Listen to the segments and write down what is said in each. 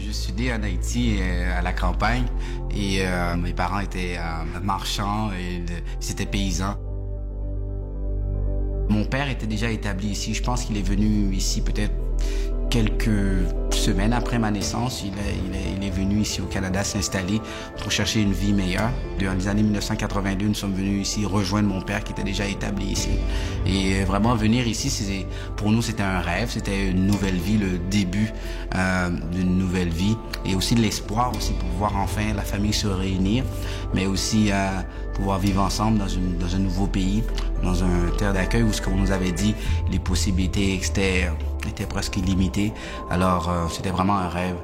Je suis né en Haïti, à la campagne, et mes parents étaient marchands et ils étaient paysans. Mon père était déjà établi ici. Je pense qu'il est venu ici peut-être quelques semaines après ma naissance. Il est venu ici au Canada s'installer pour chercher une vie meilleure. Dans les années 1982, nous sommes venus ici rejoindre mon père qui était déjà établi ici. Et vraiment venir ici, pour nous, c'était un rêve. C'était une nouvelle vie, le début d'une nouvelle vie. Et aussi de l'espoir aussi pour voir enfin la famille se réunir, mais aussi pouvoir vivre ensemble dans un nouveau pays, dans un terre d'accueil où, ce qu'on nous avait dit, les possibilités externes étaient presque illimitées. Alors, c'était vraiment un rêve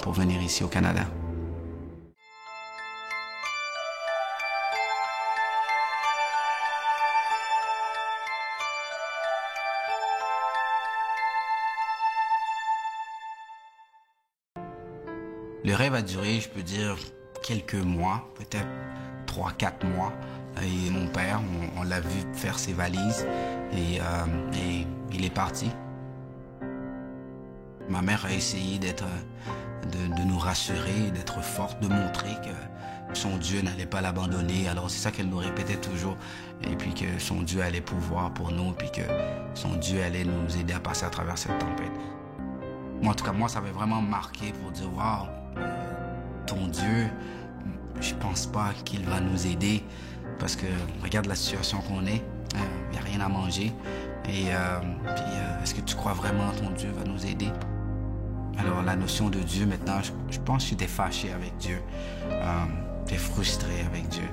pour venir ici au Canada. Le rêve a duré, je peux dire, quelques mois, peut-être 3-4 mois. Et mon père, on l'a vu faire ses valises et il est parti. Ma mère a essayé de nous rassurer, d'être forte, de montrer que son Dieu n'allait pas l'abandonner. Alors c'est ça qu'elle nous répétait toujours. Et puis que son Dieu allait pouvoir pour nous, puis que son Dieu allait nous aider à passer à travers cette tempête. Moi, en tout cas, moi, ça avait vraiment marqué pour dire, waouh, ton Dieu, je pense pas qu'il va nous aider parce que regarde la situation qu'on est, il n'y a rien à manger. Et est-ce que tu crois vraiment ton Dieu va nous aider? Alors la notion de Dieu maintenant, je pense que j'étais fâché avec Dieu, j'étais frustré avec Dieu.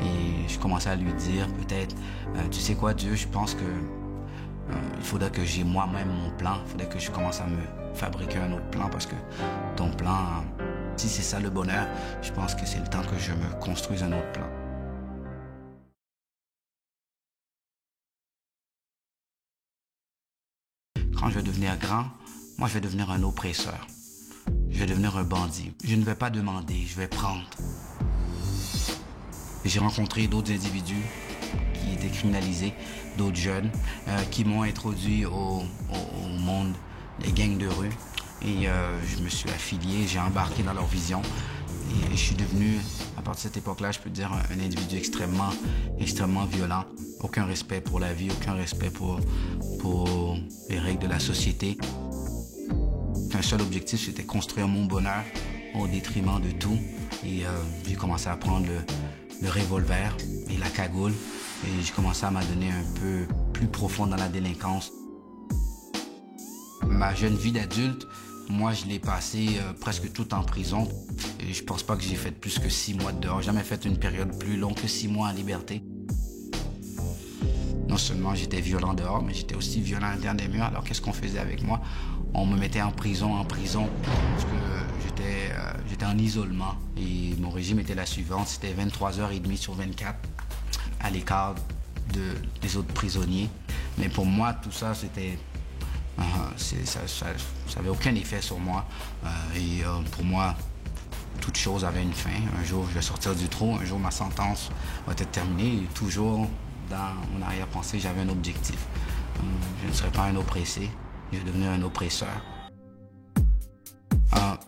Et je commençais à lui dire peut-être, tu sais quoi Dieu, je pense que il faudrait que j'ai moi-même mon plan, il faudrait que je commence à me fabriquer un autre plan parce que ton plan, si c'est ça le bonheur, je pense que c'est le temps que je me construise un autre plan. Quand je vais devenir grand, moi je vais devenir un oppresseur. Je vais devenir un bandit. Je ne vais pas demander, je vais prendre. J'ai rencontré d'autres individus qui étaient criminalisés, d'autres jeunes qui m'ont introduit au monde des gangs de rue. Et je me suis affilié, j'ai embarqué dans leur vision. Et je suis devenu, à partir de cette époque-là, je peux dire, un individu extrêmement violent. Aucun respect pour la vie, aucun respect pour les règles de la société. Un seul objectif, c'était construire mon bonheur au détriment de tout. Et j'ai commencé à prendre le revolver et la cagoule. Et j'ai commencé à m'adonner un peu plus profond dans la délinquance. Ma jeune vie d'adulte, moi, je l'ai passée presque toute en prison. Et je pense pas que j'ai fait plus que 6 mois dehors. J'ai jamais fait une période plus longue que 6 mois en liberté. Non seulement j'étais violent dehors, mais j'étais aussi violent à l'intérieur des murs. Alors qu'est-ce qu'on faisait avec moi? On me mettait en prison, parce que j'étais en isolement. Et mon régime était la suivante, c'était 23h30 sur 24, à l'écart des autres prisonniers. Mais pour moi, tout ça, c'était... ça n'avait aucun effet sur moi. Pour moi, toute chose avait une fin. Un jour, je vais sortir du trou. Un jour, ma sentence va être terminée. Et toujours, dans mon arrière-pensée, j'avais un objectif. Je ne serais pas un oppressé. Je vais devenir un oppresseur.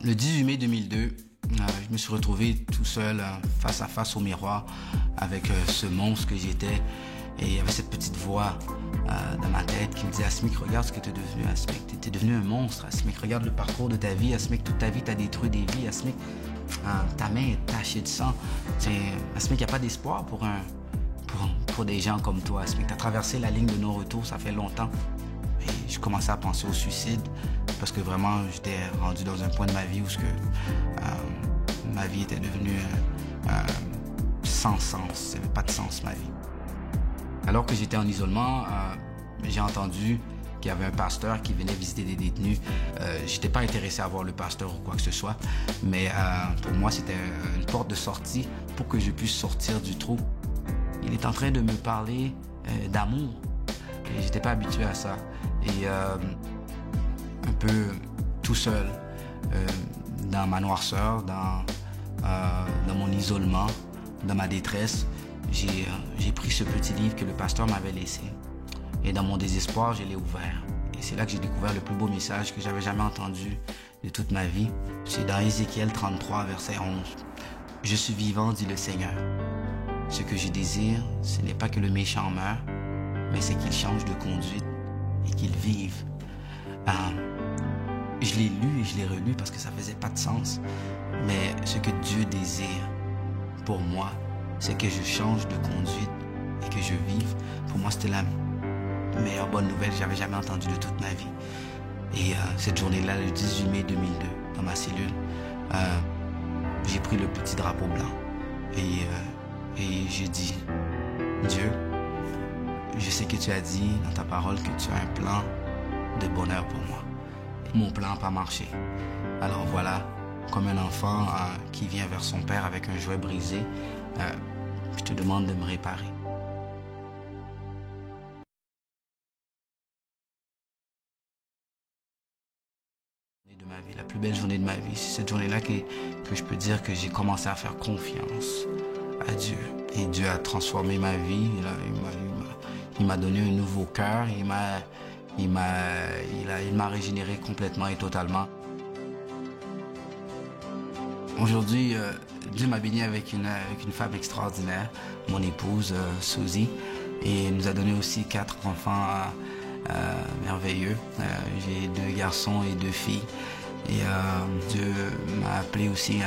Le 18 mai 2002, je me suis retrouvé tout seul, face à face au miroir, avec ce monstre que j'étais. Et il y avait cette petite voix dans ma tête qui me disait « Asmic, regarde ce que tu es devenu, Asmic. Tu es devenu un monstre, Asmic. Regarde le parcours de ta vie, Asmic. Toute ta vie, tu as détruit des vies, Asmic. Ta main est tachée de sang. Asmic, il n'y a pas d'espoir pour des gens comme toi, Asmic. Tu as traversé la ligne de non-retour, ça fait longtemps. » Et je commençais à penser au suicide parce que vraiment, j'étais rendu dans un point de ma vie où ma vie était devenue sans sens. Il n'y avait pas de sens, ma vie. Alors que j'étais en isolement, j'ai entendu qu'il y avait un pasteur qui venait visiter des détenus. Je n'étais pas intéressé à voir le pasteur ou quoi que ce soit, mais pour moi, c'était une porte de sortie pour que je puisse sortir du trou. Il est en train de me parler d'amour. Et j'étais pas habitué à ça. Et un peu tout seul, dans ma noirceur, dans mon isolement, dans ma détresse, j'ai pris ce petit livre que le pasteur m'avait laissé. Et dans mon désespoir, je l'ai ouvert. Et c'est là que j'ai découvert le plus beau message que j'avais jamais entendu de toute ma vie. C'est dans Ézéchiel 33, verset 11. Je suis vivant, dit le Seigneur. Ce que je désire, ce n'est pas que le méchant meure, mais c'est qu'il change de conduite et qu'il vive. Je l'ai lu et je l'ai relu parce que ça faisait pas de sens. Mais ce que Dieu désire pour moi, c'est que je change de conduite et que je vive. Pour moi, c'était la meilleure bonne nouvelle que j'avais jamais entendue de toute ma vie. Et cette journée-là, le 18 mai 2002, dans ma cellule, j'ai pris le petit drapeau blanc et j'ai dit, Dieu, je sais que tu as dit dans ta parole que tu as un plan de bonheur pour moi. Mon plan n'a pas marché. Alors voilà, comme un enfant qui vient vers son père avec un jouet brisé, je te demande de me réparer. De ma vie, la plus belle journée de ma vie, c'est cette journée-là que je peux dire que j'ai commencé à faire confiance à Dieu. Et Dieu a transformé ma vie. Il m'a donné un nouveau cœur. Il m'a régénéré complètement et totalement. Aujourd'hui, Dieu m'a béni avec une femme extraordinaire, mon épouse Suzy, et il nous a donné aussi 4 enfants merveilleux. J'ai 2 garçons et 2 filles. Et Dieu m'a appelé aussi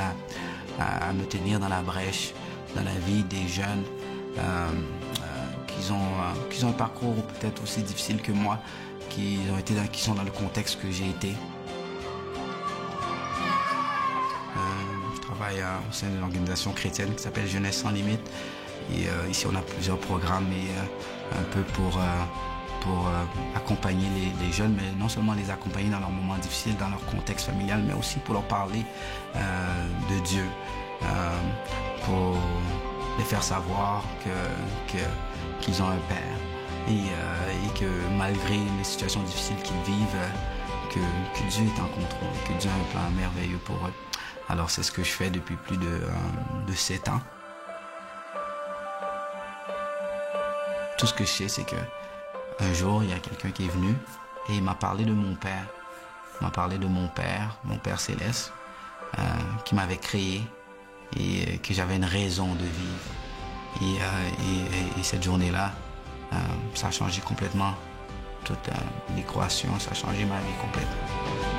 à me tenir dans la brèche, dans la vie des jeunes qui ont un parcours peut-être aussi difficile que moi, qui sont dans le contexte que j'ai été. Je travaille au sein d'une organisation chrétienne qui s'appelle Jeunesse sans limite. Et ici, on a plusieurs programmes un peu pour accompagner les jeunes, mais non seulement les accompagner dans leurs moments difficiles, dans leur contexte familial, mais aussi pour leur parler de Dieu, pour les faire savoir qu'ils ont un Père et que malgré les situations difficiles qu'ils vivent, que Dieu est en contrôle, que Dieu a un plan merveilleux pour eux. Alors c'est ce que je fais depuis plus de 7 ans. Tout ce que je sais, c'est que un jour, il y a quelqu'un qui est venu et il m'a parlé de mon père. Il m'a parlé de mon Père céleste, qui m'avait créé et que j'avais une raison de vivre. Et cette journée-là, ça a changé complètement toute l'équation, ça a changé ma vie complètement.